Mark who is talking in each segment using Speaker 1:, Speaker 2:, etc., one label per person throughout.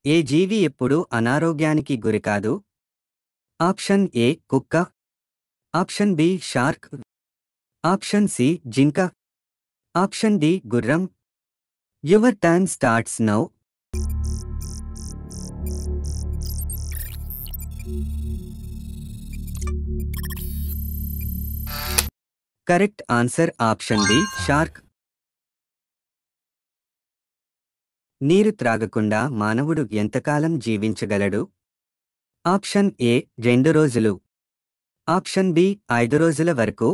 Speaker 1: ఏ జీవి ఎప్పుడూ అనారోగ్యానికి గురికాదు? ఆప్షన్ ఏ కుక్క, option B shark, option C జింక, ఆప్షన్ డి గుర్రం. Your time starts now. Correct answer option B shark. నీరు త్రాగకుండా మానవుడు ఎంతకాలం జీవించగలడు? ఆప్షన్ ఏ 2 రోజులు, ఆప్షన్ బి 5 రోజుల వరకు,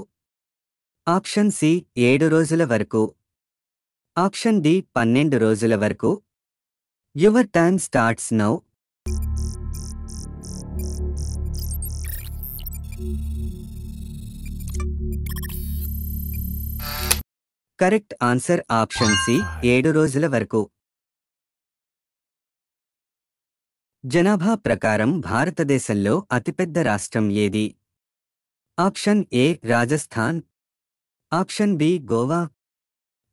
Speaker 1: ఆప్షన్ సి 7 రోజుల వరకు, ఆప్షన్ డి 12 రోజుల వరకు. Your time starts now. Correct answer option C 7 రోజుల వరకు. జనాభా ప్రకారం భారతదేశంలో అతిపెద్ద రాష్ట్రం ఏది? Option A Rajasthan, option B Goa,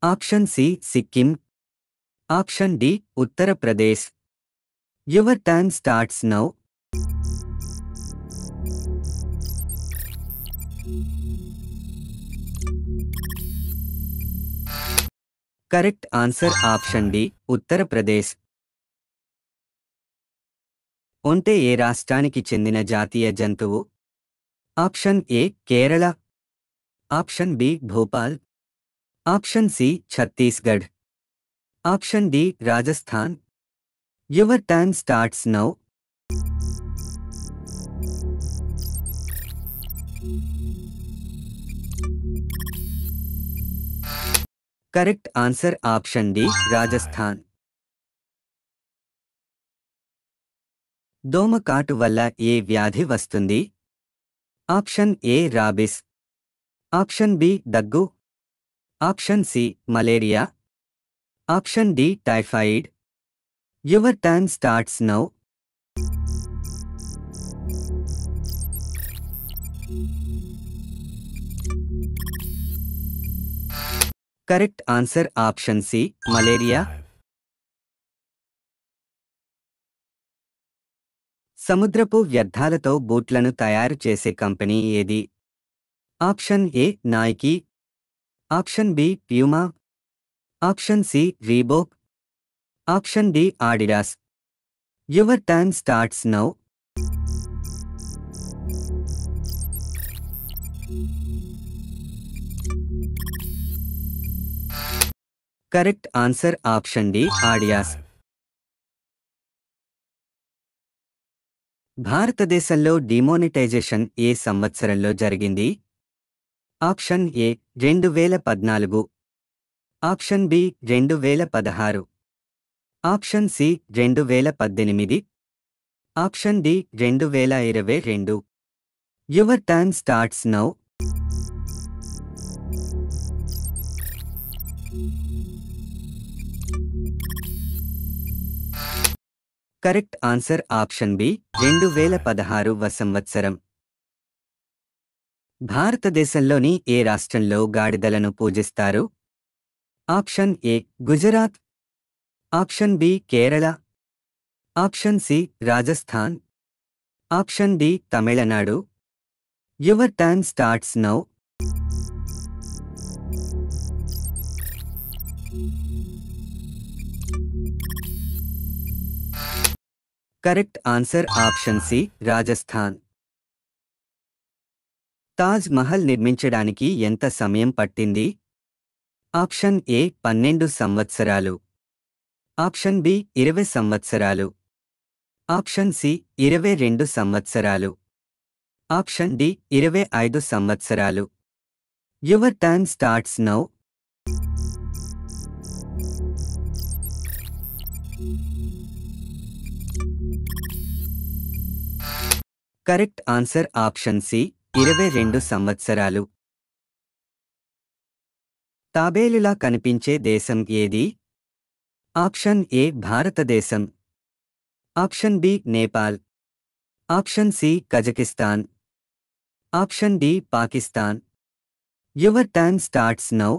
Speaker 1: option C Sikkim, option D Uttar Pradesh. Your time starts now. Correct answer option D Uttar Pradesh. ఒంటె ఏ రాష్ట్రానికి చెందిన జాతీయ జంతువు? Option A Kerala, option B Bhopal, option C Chhattisgarh, option D Rajasthan. Your time starts now. Correct answer option D Rajasthan. దోమకాటు వల్ల ఏ వ్యాధి వస్తుంది? Option A rabies, option B దగ్గు, option C malaria, option D typhoid. Your time starts now. Correct answer option C malaria. సముద్రపు వ్యర్థాలతో బూట్లను తయారు చేసే కంపెనీ ఏది? Option A Nike, option B Puma, option C Reebok, option D Adidas. Your time starts now. Correct answer option D Adidas. భారతదేశంలో demonetisation ఏ సంవత్సరంలో జరిగింది? Option A 2014, option B 2016, option C 2018, option D 2022. Your time starts now. Correct answer option B 2016వ సంవత్సరం. భారతదేశంలోని ఏ రాష్ట్రంలో గాడిదలను పూజిస్తారు? Option A Gujarat, option B Kerala, option C Rajasthan, option D Tamil Nadu. Your time starts now. Correct answer option C Rajasthan. Taj Mahal నిర్మించడానికి ఎంత సమయం పట్టింది? ఆప్షన్ ఏ 12 సంవత్సరాలు, ఆప్షన్ బి 20 సంవత్సరాలు, ఆప్షన్ సి 22 సంవత్సరాలు, ఆప్షన్ డి 25 సంవత్సరాలు. Your time starts now. Correct answer option C 22 సంవత్సరాలు. తాబేలులా కనిపించే దేశం ఏది? ఆప్షన్ ఏ భారతదేశం, option B Nepal, option C Kazakhstan, option D Pakistan. Your time starts now.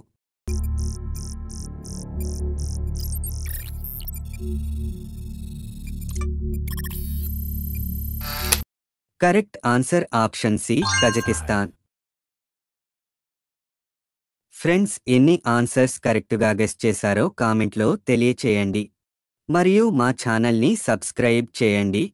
Speaker 1: Correct answer option C Kazakhstan. Friends, ఎన్ని answers కరెక్టుగా గెస్ చేశారో కామెంట్లో తెలియచేయండి. మరియు మా ఛానల్ని సబ్స్క్రైబ్ చేయండి.